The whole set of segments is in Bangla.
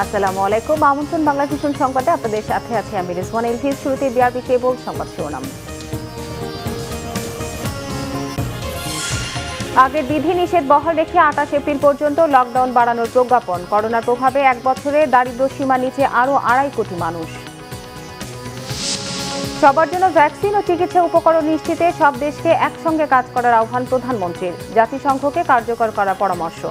আসসালামু আলাইকুম। আমন্ত্রণ বাংলা ভিশন সংবাদে আপনাদের সাথে আছি আমি রিজওয়ানা এলফিস। শুরুতে বিআরবি কেবল সংবাদ শিরোনাম। আগের বিধি নিষেধ বহাল রেখে ২৮ এপ্রিল পর্যন্ত লকডাউন বাড়ানোর প্রজ্ঞাপন। করোনার প্রভাবে এক বছরে দারিদ্র্য সীমা নিচে আরও ২.৫ কোটি মানুষ। সবার জন্য ভ্যাকসিন ও চিকিৎসা উপকরণ নিশ্চিতে সব দেশকে একসঙ্গে কাজ করার আহ্বান প্রধানমন্ত্রীর। জাতিসংঘকে কার্যকর করার পরামর্শ।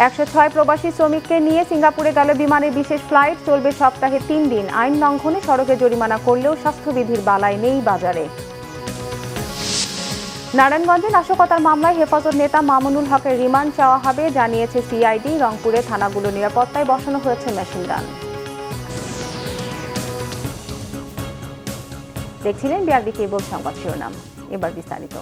১০৬ প্রবাসী শ্রমিককে নিয়ে সিঙ্গাপুরে গেল বিমানের বিশেষ ফ্লাইট। চলবে সপ্তাহে ৩ দিন। আইন লঙ্ঘনে সড়কে জরিমানা করলেও স্বাস্থ্যবিধির বালাই নেই বাজারে। নারায়ণগঞ্জে নাশকতার মামলায় হেফাজত নেতা মামুনুল হকের রিমান্ড চাওয়া হবে জানিয়েছে সিআইডি। রংপুরে থানাগুলো নিরাপত্তায় বসানো হয়েছে মেশিনগান। দেখছিলেন বিআরবি কেবল সংবাদ শিরোনাম। এবার বিস্তারিত।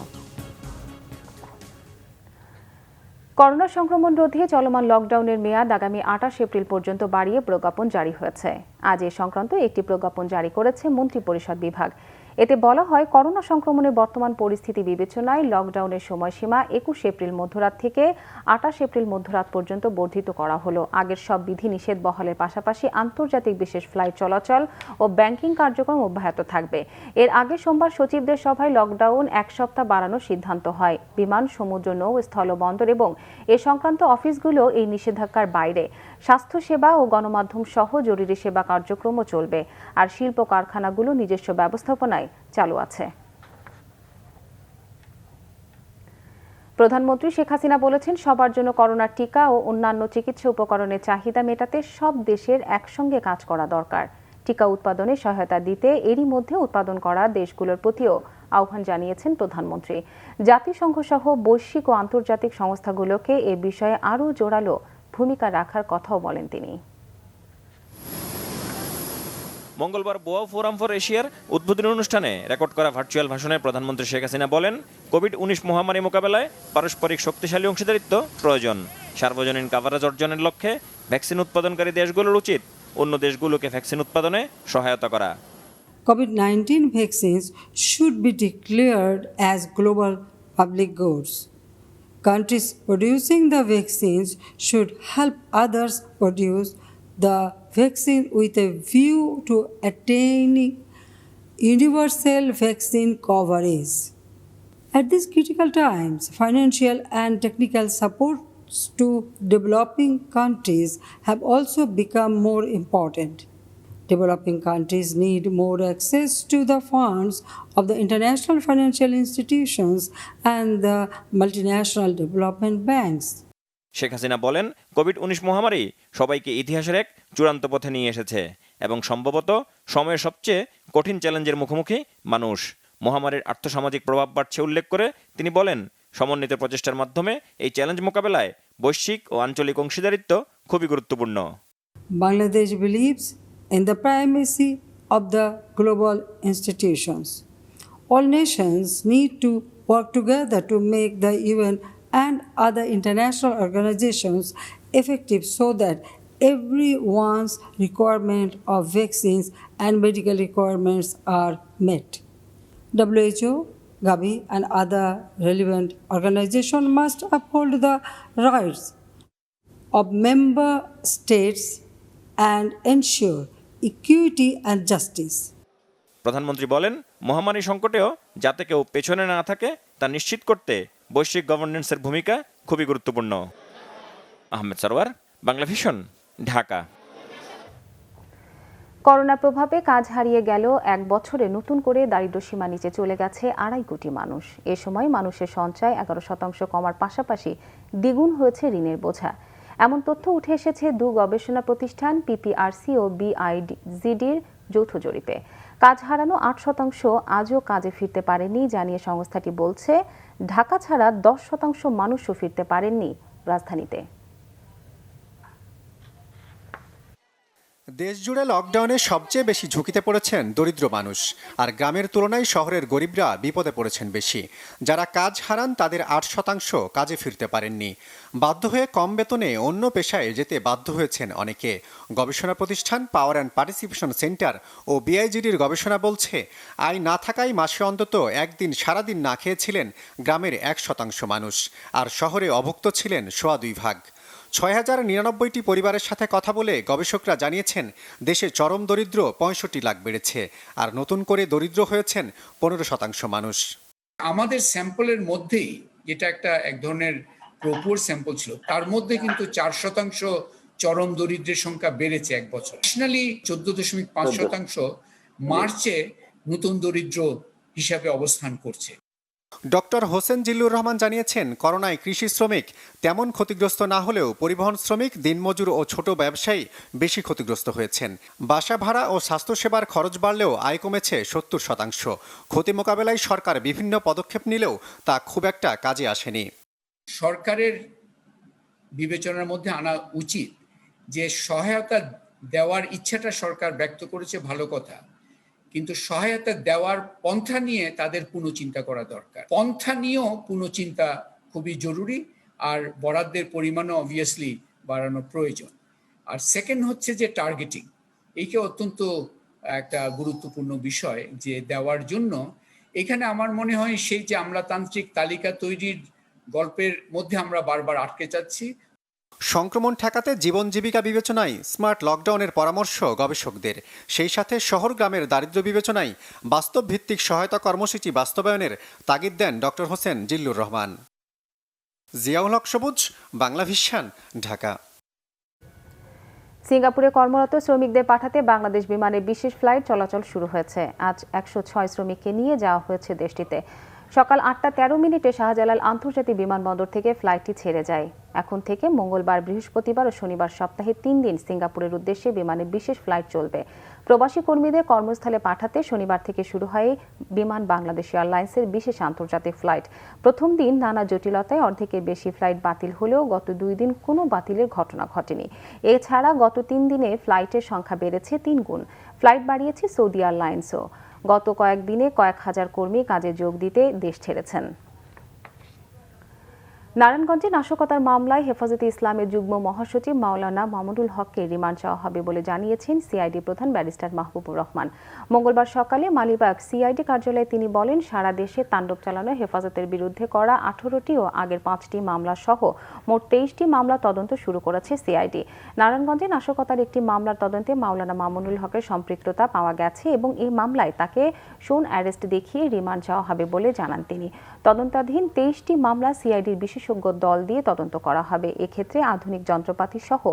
করোনা সংক্রমণ রোধে চলমান লকডাউনের মেয়াদ আগামী ২৮ এপ্রিল পর্যন্ত বাড়িয়ে প্রজ্ঞাপন জারি হয়েছে। আজ এ সংক্রান্ত একটি প্রজ্ঞাপন জারি করেছে মন্ত্রিপরিষদ বিভাগ। এতে বলা হয়, করোনা সংক্রমণের বর্তমান পরিস্থিতি বিবেচনায় লকডাউনের সময়সীমা ২১ এপ্রিল মধ্যরাত থেকে ২৮ এপ্রিল মধ্যরাত পর্যন্ত বর্ধিত করা হলো। আগের সব বিধি নিষেধ বহালের পাশাপাশি আন্তর্জাতিক বিশেষ ফ্লাইট চলাচল ও ব্যাংকিং কার্যক্রম অব্যাহত থাকবে। এর আগে সোমবার সচিবদের সভায় লকডাউন ১ সপ্তাহ বাড়ানোর সিদ্ধান্ত হয়। বিমান, সমুদ্র, নৌ, স্থলবন্দর এবং এ সংক্রান্ত অফিসগুলো এই নিষেধাজ্ঞার বাইরে। স্বাস্থ্যসেবা ও গণমাধ্যম সহ জরুরি সেবা কার্যক্রমও চলবে, আর শিল্প কারখানাগুলো নিজস্ব ব্যবস্থাপনায় চালু আছে। প্রধানমন্ত্রী শেখ হাসিনা বলেছেন, সবার জন্য করোনার টিকা ও অন্যান্য চিকিৎসা উপকরণের চাহিদা মেটাতে সব দেশের একসঙ্গে কাজ করা দরকার। টিকা উৎপাদনে সহায়তা দিতে এরই মধ্যে উৎপাদন করা দেশগুলোর প্রতিও আহ্বান জানিয়েছেন প্রধানমন্ত্রী। জাতিসংঘ সহ বৈশ্বিক ও আন্তর্জাতিক সংস্থাগুলোকে এ বিষয়ে আরও জোরালো ভূমিকা রাখার কথাও বলেন তিনি। মঙ্গলবার বোয়া ফোরাম ফর এশিয়ার উদ্বোধনী অনুষ্ঠানে রেকর্ড করা ভার্চুয়াল ভাষণে প্রধানমন্ত্রী শেখ হাসিনা বলেন, কোভিড-১৯ মহামারী মোকাবেলায় পারস্পরিক শক্তিশালী অংশীদারিত্ব প্রয়োজন। সার্বজনীন কাভারেজ অর্জনের লক্ষ্যে ভ্যাকসিন উৎপাদনকারী দেশগুলোর উচিত অন্য দেশগুলোকে ভ্যাকসিন উৎপাদনে সহায়তা করা। COVID-19 vaccines should be declared as global public goods. Countries producing the vaccines should help others produce the vaccine with a view to attaining universal vaccine coverage. At these critical times, financial and technical support to developing countries have also become more important. Developing countries need more access to the funds of the international financial institutions and the multinational development banks. Sheikh Hasina বলেন, কোভিড-১৯ মহামারী সবাইকে ইতিহাসের এক চূড়ান্ত পথে নিয়ে এসেছে এবং সম্ভবত সময়ের সবচেয়ে কঠিন চ্যালেঞ্জের মুখোমুখি মানুষ। মহামারীর আর্থসামাজিক প্রভাব বাড়ছে উল্লেখ করে তিনি বলেন, সমন্বিত প্রচেষ্টার মাধ্যমে এই চ্যালেঞ্জ মোকাবেলায় বৈশ্বিক ও আঞ্চলিক অংশীদারিত্ব খুবই গুরুত্বপূর্ণ। Bangladesh believes in the primacy of the global institutions. All nations need to work together to make the UN and other international organizations effective so that everyone's requirement of vaccines and medical requirements are met. WHO, Gavi, and other relevant organizations must uphold the rights of member states and ensure equity and justice. প্রধানমন্ত্রী বলেন, মহামারী সংকটেও যাতে কেউ পেছনে না থাকে তা নিশ্চিত করতে বৈশ্বিক গভর্নেন্সের ভূমিকা খুবই গুরুত্বপূর্ণ। আহমেদ সরওয়ার, বাংলা ভিশন, ঢাকা। করোনা প্রভাবে কাজ হারিয়ে গেল এক বছরে নতুন করে দারিদ্র্য সীমা নিচে চলে গেছে ২.৫ কোটি মানুষ। এ সময় মানুষের সঞ্চয় ১১% কমার পাশাপাশি দ্বিগুণ হয়েছে ঋণের বোঝা। এমন তথ্য উঠে এসেছে দু গবেষণা প্রতিষ্ঠান পিপিআরসি ও বিআইজিডির যৌথ জরিপে। কাজ হারানো ৮% আজও কাজে ফিরতে পারেনি জানিয়ে সংস্থাটি বলছে, ঢাকা ছাড়া ১০% মানুষও ফিরতে পারেননি রাজধানীতে। দেশজুড়ে লকডাউনে সবচেয়ে বেশি ঝুঁকিতে পড়েছেন দরিদ্র মানুষ, আর গ্রামের তুলনায় শহরের গরিবরা বিপদে পড়েছেন বেশি। যারা কাজ হারান তাদের ৮% কাজে ফিরতে পারেননি। বাধ্য হয়ে কম বেতনে অন্য পেশায় যেতে বাধ্য হয়েছেন অনেকে। গবেষণা প্রতিষ্ঠান পাওয়ার অ্যান্ড পার্টিসিপেশন সেন্টার ও বিআইজিডির গবেষণা বলছে, আয় না থাকায় মাসে অন্তত একদিন সারাদিন না খেয়েছিলেন গ্রামের ১% মানুষ, আর শহরে অভুক্ত ছিলেন ২.৫ ভাগ। ৬,০৯৯টি পরিবারের সাথে কথা বলে গবেষকরা জানিয়েছেন দেশে চরম দরিদ্র ৬৫ লাখ বেড়েছে, আর নতুন করে দরিদ্র হয়েছেন ১৫% মানুষ। আমাদের স্যাম্পলের মধ্যেই, যেটা এক ধরনের প্রপুর স্যাম্পল ছিল, তার মধ্যে কিন্তু 4% চরম দরিদ্রের সংখ্যা বেড়েছে এক বছর। ন্যাশনালি 14.5% মার্চে নতুন দরিদ্র হিসাবে অবস্থান করছে। ডক্টর হোসেন জিল্লুর রহমান জানিয়েছেন, করোনায় কৃষি শ্রমিক তেমন ক্ষতিগ্রস্ত না হলেও পরিবহন শ্রমিক, দিনমজুর ও ছোট ব্যবসায়ী বেশি ক্ষতিগ্রস্ত হয়েছেন। বাসা ভাড়া ও স্বাস্থ্যসেবার খরচ বাড়লেও আয় কমেছে 70%। ক্ষতি মোকাবেলায় সরকার বিভিন্ন পদক্ষেপ নিলেও তা খুব একটা কাজে আসেনি। সরকারের বিবেচনার মধ্যে আনা উচিত যে সহায়তা দেওয়ার ইচ্ছাটা সরকার ব্যক্ত করেছে, ভালো কথা, কিন্তু সহায়তা দেওয়ার পন্থা নিয়ে তাদের পুনঃচিন্তা করা দরকার। পন্থা নিয়েও পুনঃচিন্তা খুবই জরুরি, আর বরাদ্দের পরিমাণও অবভিয়াসলি বাড়ানো প্রয়োজন। আর সেকেন্ড হচ্ছে যে টার্গেটিং, এইটা অত্যন্ত একটা গুরুত্বপূর্ণ বিষয় যে দেওয়ার জন্য। এখানে আমার মনে হয় সেই যে আমলাতান্ত্রিক তালিকা তৈরির গল্পের মধ্যে আমরা বারবার আটকে যাচ্ছি। সংক্রমণ ঠেকাতে জীবন জীবিকা বিবেচনায় স্মার্ট লকডাউনের পরামর্শ গবেষকদের। সেই সাথে শহর গ্রামের দারিদ্র্য বিবেচনায় বাস্তব ভিত্তিক সহায়তা কর্মসূচি বাস্তবায়নের তাগিদ দেন ডক্টর হোসেন জিল্লুর রহমান। জিয়াউল হক সবুজ, বাংলা ভিশন, ঢাকা। সিঙ্গাপুরে কর্মরত শ্রমিকদের পাঠাতে বাংলাদেশ বিমানে বিশেষ ফ্লাইট চলাচল শুরু হয়েছে। আজ 106 শ্রমিককে নিয়ে যাওয়া হয়েছে দেশটিতে। সকাল 8টা 13 শাহজালাল আন্তর্জাতিক বিমানবন্দর থেকে ফ্লাইটটি ছেড়ে যায়। এখন থেকে মঙ্গলবার, বৃহস্পতিবার ও শনিবার সপ্তাহে 3 দিন সিঙ্গাপুরের উদ্দেশ্যে বিমানে বিশেষ ফ্লাইট চলবে। প্রবাসী কর্মীদের কর্মস্থলে পাঠাতে শনিবার থেকে শুরু হয় বিমান বাংলাদেশ এয়ারলাইন্সের বিশেষ আন্তর্জাতিক ফ্লাইট। প্রথম দিন নানা জটিলতায় অর্ধেকের বেশি ফ্লাইট বাতিল হলেও গত 2 দিন কোনো বাতিলের ঘটনা ঘটেনি। এছাড়া গত 3 দিনে ফ্লাইটের সংখ্যা বেড়েছে 3 গুণ। ফ্লাইট বাড়িয়েছে সৌদি এয়ারলাইন্সও। গত কয়েকদিনে কয়েক হাজার কর্মী কাজে যোগ দিতে দেশ ছেড়েছেন। নারায়ণগঞ্জে নাশকতার মামলায় হেফাজতে ইসলামের যুগ্ম মহাসচিব মাওলানা মামুনুল হককে রিমান্ড চাওয়া হবে বলে জানিয়েছেন সিআইডি প্রধান ব্যারিস্টার মাহবুবুর রহমান। মঙ্গলবার সকালে মালিবাগ সিআইডি কার্যালয়ে তিনি বলেন, সারা দেশে তাণ্ডব চালানো হেফাজতের বিরুদ্ধে করা 18টি ও আগের 5টি মামলা সহ মোট 23টি মামলা তদন্ত শুরু করেছে সিআইডি। নারায়ণগঞ্জে নাশকতার একটি মামলার তদন্তে মাওলানা মামুনুল হকের সম্পৃক্ততা পাওয়া গেছে এবং এই মামলায় তাকে শোন অ্যারেস্ট দেখিয়ে রিমান্ড চাওয়া হবে বলে জানান তিনি। তদন্তাধীন 23টি মামলা সিআইডির বিশেষজ্ঞ দল দিয়ে তদন্ত করা হবে। এক্ষেত্রে আধুনিক যন্ত্রপাতি সহ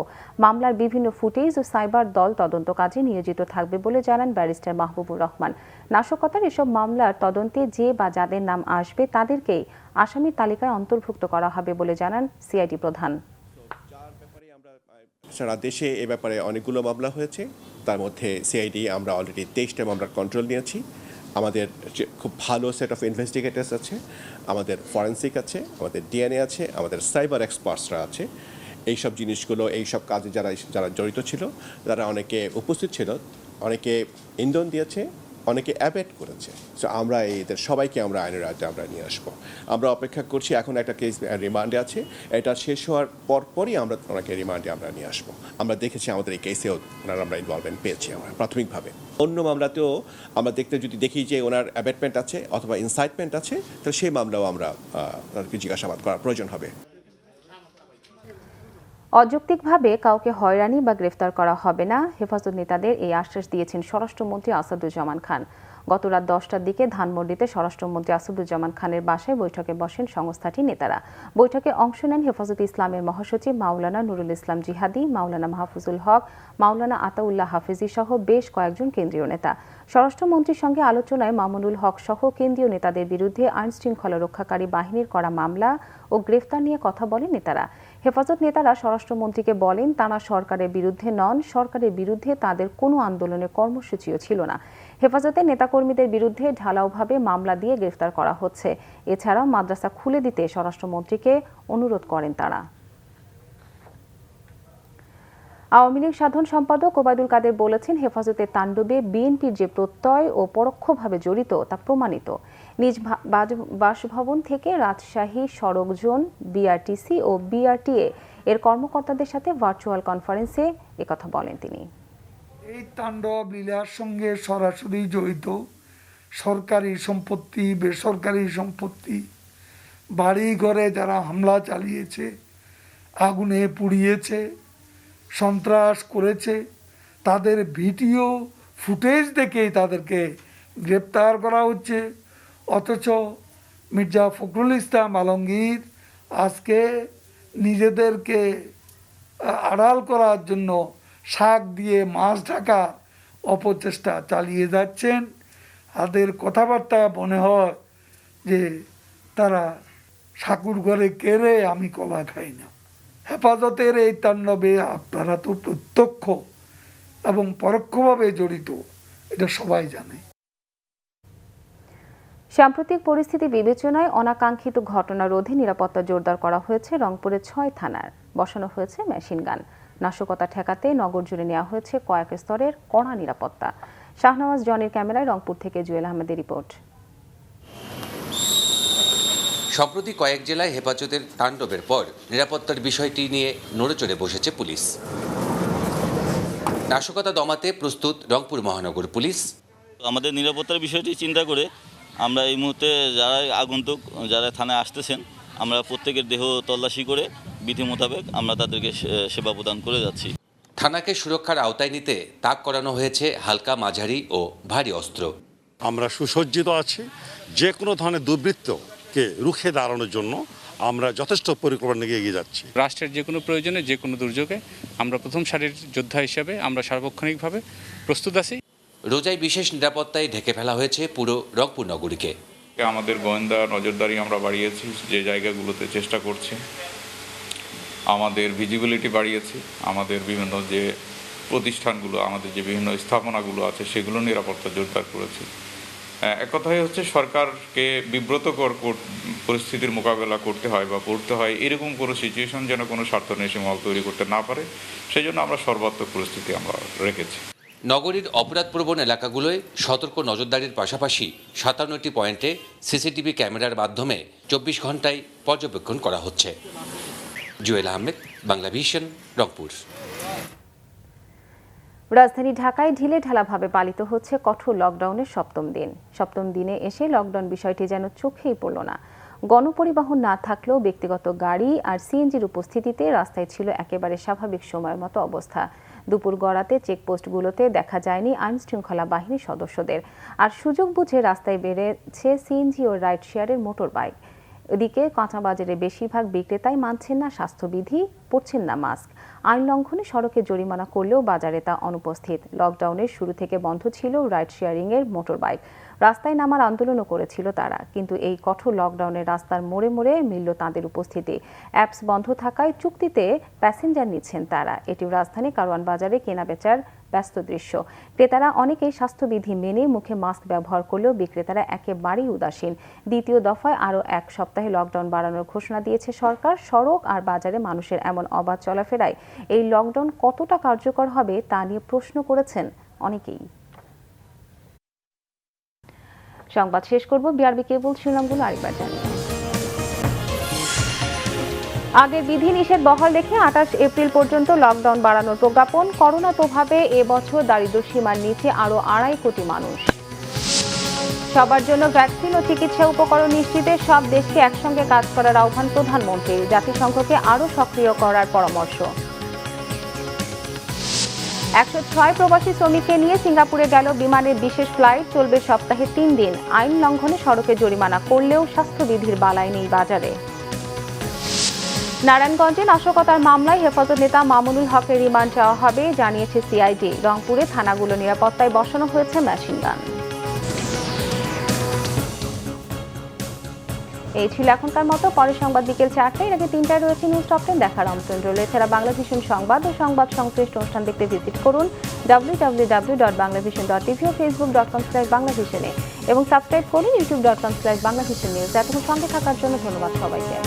মামলার বিভিন্ন ফুটেজ ও সাইবার দল তদন্ত কাজে নিয়োজিত থাকবে বলে জানান ব্যারিস্টার মাহবুবুর রহমান। নাশকতার এসব মামলার তদন্তে যে বা যাদের নাম আসবে তাদেরকেই আসামির তালিকায় অন্তর্ভুক্ত করা হবে বলে জানান সিআইডি প্রধান। সারা দেশে এ ব্যাপারে অনেকগুলো মামলা হয়েছে, তার মধ্যে সিআইডি আমরা অলরেডি 23টা মামলার কন্ট্রোল নিয়েছি। আমাদের খুব ভালো সেট অফ ইনভেস্টিগেটর্স আছে, আমাদের ফরেন্সিক আছে, আমাদের ডিএনএ আছে, আমাদের সাইবার এক্সপার্টসরা আছে। এইসব জিনিসগুলো, এইসব কাজে যারা জড়িত ছিল, তারা অনেকে উপস্থিত ছিল, অনেকে ইন্ধন দিয়েছে, অনেকে অ্যাবেট করেছে। সো আমরা এদের সবাইকে আমরা আইনের আয়তায় আমরা নিয়ে আসবো। আমরা অপেক্ষা করছি, এখন একটা কেস রিমান্ডে আছে, এটা শেষ হওয়ার পরপরই আমরা ওনাকে রিমান্ডে আমরা নিয়ে আসবো। আমরা দেখেছি আমাদের এই কেসেও ওনারা আমরা ইনভলভমেন্ট পেয়েছি আমরা প্রাথমিকভাবে। অন্য মামলাতেও আমরা যদি দেখি যে ওনার অ্যাবেটমেন্ট আছে অথবা ইনসাইটমেন্ট আছে, তাহলে সেই মামলাও আমরা ওনাকে জিজ্ঞাসাবাদ করার প্রয়োজন হবে। অযৌক্তিকভাবে কাউকে হয়রানি বা গ্রেফতার করা হবে না, হেফাজত নেতাদের এই আশ্বাস দিয়েছেন স্বরাষ্ট্রমন্ত্রী আসাদুজ্জামান খান। গত রাত 10টার দিকে ধানমন্ডিতে স্বরাষ্ট্রমন্ত্রী আসাদুজ্জামান খানের বাসায় বৈঠকে বসেন সংস্থাটির নেতারা। বৈঠকে অংশ নেন হেফাজতে ইসলামের মহাসচিব মাওলানা নুরুল ইসলাম জিহাদি, মাওলানা মাহফুজুল হক, মাওলানা আতাউল্লাহ হাফিজি সহ বেশ কয়েকজন কেন্দ্রীয় নেতা। স্বরাষ্ট্রমন্ত্রীর সঙ্গে আলোচনায় মামুনুল হক সহ কেন্দ্রীয় নেতাদের বিরুদ্ধে আইনশৃঙ্খলা রক্ষাকারী বাহিনীর করা মামলা ও গ্রেফতার নিয়ে কথা বলেন নেতারা। হেফাজত নেতারা স্বরাষ্ট্রমন্ত্রীকে বলেন, তারা সরকারের বিরুদ্ধে নন, সরকারের বিরুদ্ধে তাদের কোনো আন্দোলনের কর্মসূচিও ছিল না। হেফাজতের নেতাকর্মীদের বিরুদ্ধে ঢালাওভাবে মামলা দিয়ে গ্রেফতার করা হচ্ছে। এছাড়াও মাদ্রাসা খুলে দিতে স্বরাষ্ট্রমন্ত্রীকে অনুরোধ করেন তারা। আওয়ামী লীগ সাধারণ সম্পাদক ওবায়দুল কাদের বলেছেন, হেফাজতের তাণ্ডবে বিএনপির যে প্রত্যয় ও পরোক্ষভাবে জড়িত তা প্রমাণিত। নিজ বাসভবন থেকে রাজশাহী সড়ক জোন, বিআরটিসি ও বিআরটিএ এর কর্মকর্তাদের সাথে ভার্চুয়াল কনফারেন্সে একথা বলেন তিনি। এই তাণ্ডব লীলার সঙ্গে সরাসরি জড়িত সরকারি সম্পত্তি, বেসরকারি সম্পত্তি, বাড়ি ঘরে যারা হামলা চালিয়েছে আগুনে পুড়িয়েছে, সন্ত্রাস করেছে, তাদের ভিডিও ফুটেজ দেখেই তাদেরকে গ্রেপ্তার করা হচ্ছে। অথচ মির্জা ফখরুল ইসলাম আলমগীর আজকে নিজেদেরকে আড়াল করার জন্য শাক দিয়ে মাছ ঢাকা অপচেষ্টা চালিয়ে যাচ্ছেন। তাদের কথাবার্তা মনে হয় যে তারা ঠাকুর ঘরে কেড়ে আমি কলা খাই না। হেফাজতের এই তাণ্ডবে আপনারা তো প্রত্যক্ষ এবং পরোক্ষভাবে জড়িত, এটা সবাই জানে। সাম্প্রতিক পরিস্থিতি বিবেচনায় অনাকাঙ্ক্ষিত ঘটনা রোধে নিরাপত্তা জোরদার করা হয়েছে রংপুরের 6 থানার। বসানো হয়েছে মেশিন গান। নাশকতা ঠেকাতে নগর জুড়ে নেওয়া হয়েছে কয়েক স্তরের কড়া নিরাপত্তা। শাহনওয়াজ জনির ক্যামেরায় রংপুর থেকে জুয়েল আহমেদের রিপোর্ট। সম্প্রতি কয়েক জেলায় হেফাজতের তাণ্ডবের পর নিরাপত্তার বিষয়টি নিয়ে নড়েচড়ে বসেছে পুলিশ। নাশকতা দমাতে প্রস্তুত রংপুর মহানগর পুলিশ। আমাদের নিরাপত্তার বিষয়টি চিন্তা করে আমরা এই মুহূর্তে যারা আগন্তুক যারা থানায় আসতেছেন, আমরা প্রত্যেকের দেহ তল্লাশি করে বিধি মোতাবেক আমরা তাদেরকে সেবা প্রদান করে যাচ্ছি। থানাকে সুরক্ষার আওতায় নিতে তাক করানো হয়েছে হালকা, মাঝারি ও ভারী অস্ত্র। আমরা সুসজ্জিত আছি। যে কোনো ধরনের দুর্বৃত্তকে রুখে দাঁড়ানোর জন্য আমরা যথেষ্ট পরিকল্পনা নিয়ে এগিয়ে যাচ্ছি। রাষ্ট্রের যে কোনো প্রয়োজনে, যে কোনো দুর্যোগে আমরা প্রথম সারির যোদ্ধা হিসেবে আমরা সার্বক্ষণিকভাবে প্রস্তুত আছি। রোজায় বিশেষ নিরাপত্তায় ঢেকে ফেলা হয়েছে পুরো রংপুর নগরীকে। আমাদের গোয়েন্দা নজরদারি আমরা বাড়িয়েছি, যে জায়গাগুলোতে চেষ্টা করছি। আমাদের ভিজিবিলিটি বাড়িয়েছি। আমাদের বিভিন্ন যে প্রতিষ্ঠানগুলো, আমাদের যে বিভিন্ন স্থাপনাগুলো আছে সেগুলো নিরাপত্তা জোরদার করেছি। এক কথাই হচ্ছে সরকারকে বিব্রতকর পরিস্থিতির মোকাবেলা করতে হয় বা করতে হয় এরকম কোনো সিচুয়েশন যেন কোনো স্বার্থন্বেষী মহল তৈরি করতে না পারে, সেই জন্য আমরা সর্বাত্মক পরিস্থিতি আমরা রেখেছি। নগরীর অপরাধপ্রবণ এলাকাগুলোয় সতর্ক নজরদারির পাশাপাশি 57টি পয়েন্টে সিসিটিভি ক্যামেরার মাধ্যমে 24 ঘন্টায় পর্যবেক্ষণ করা হচ্ছে। জুয়েল আহমেদ, বাংলা ভিশন, রংপুর। রাজধানী ঢাকায় ঢিলে ঢালাভাবে পালিত হচ্ছে কঠোর লকডাউনের 7ম দিন। 7ম দিনে এসে লকডাউন বিষয়টি যেন চোখেই পড়ল না। গণপরিবহন না থাকলেও ব্যক্তিগত গাড়ি আর সিএনজির উপস্থিতিতে রাস্তায় ছিল একেবারে স্বাভাবিক সময়ের মতো অবস্থা। দুপুর গড়াতে চেকপোস্টগুলোতে দেখা যায়নি আইন শৃঙ্খলা বাহিনীর সদস্যদের। আর সুযোগ বুঝে রাস্তায় বেড়েছে সিএনজি ও রাইড শেয়ারের মোটর বাইক। এদিকে কাঁচাবাজারে বেশিরভাগ বিক্রেতাই মানছেন না স্বাস্থ্যবিধি, পরছেন না মাস্ক। আইন লঙ্ঘনে সড়কে জরিমানা করলেও বাজারে তা অনুপস্থিত। লকডাউনের শুরু থেকে বন্ধ ছিল রাইড শেয়ারিংয়ের মোটর বাইক। রাস্তায় নামার আন্দোলনও করেছিল তারা, কিন্তু এই কঠোর লকডাউনে রাস্তার মোড়ে মোড়ে মিলল তাদের উপস্থিতি। অ্যাপস বন্ধ থাকায় চুক্তিতে প্যাসেঞ্জার নিচ্ছেন তারা। এটি রাজধানী কারওয়ান বাজারে কেনাবেচার ব্যস্ত দৃশ্য। ক্রেতারা অনেকেই স্বাস্থ্যবিধি মেনে মুখে মাস্ক ব্যবহার করলেও বিক্রেতারা একেবারেই উদাসীন। দ্বিতীয় দফায় আরও 1 সপ্তাহে লকডাউন বাড়ানোর ঘোষণা দিয়েছে সরকার। সড়ক আর বাজারে মানুষের এমন অবাধ চলাফেরায় এই লকডাউন কতটা কার্যকর হবে তা নিয়ে প্রশ্ন করেছেন অনেকেই। সংবাদ শেষ করব বিআরবি কেবল শিরোনামগুলো আরেকবার জানিয়ে। আগের বিধিনিষেধ বহাল রেখে 28 এপ্রিল পর্যন্ত লকডাউন বাড়ানোর প্রজ্ঞাপন। করোনার প্রভাবে এবছর দারিদ্র্য সীমার নিচে আরও 2.5 কোটি মানুষ। সবার জন্য ভ্যাকসিন ও চিকিৎসা উপকরণ নিশ্চিতে সব দেশকে একসঙ্গে কাজ করার আহ্বান প্রধানমন্ত্রীর। জাতিসংঘকে আরও সক্রিয় করার পরামর্শ। 106 প্রবাসী শ্রমিককে নিয়ে সিঙ্গাপুরে গেল বিমানের বিশেষ ফ্লাইট। চলবে সপ্তাহে 3 দিন। আইন লঙ্ঘনে সড়কে জরিমানা করলেও স্বাস্থ্যবিধির বালাই নেই বাজারে। নারায়ণগঞ্জে নাশকতার মামলায় হেফাজত নেতা মামুনুল হকের রিমান্ড চাওয়া হবে, জানিয়েছে সিআইডি। রংপুরে থানাগুলো নিরাপত্তায় বসানো হয়েছে মেশিন গান। এই ছিল এখনকার মতো। পরের সংবাদ বিকেল 4টায়, এর আগে 3টায় রয়েছে নিউজ টপ 10 দেখার আমন্ত্রণ রইল। এছাড়া বাংলা ভিশন সংবাদ ও সংবাদ সংশ্লিষ্ট অনুষ্ঠান দেখতে ভিজিট করুন www.banglavision.tv ও facebook.com/banglavision এবং সাবস্ক্রাইব করুন youtube.com/banglavision news। এতক্ষণ সঙ্গে থাকার জন্য ধন্যবাদ সবাইকে।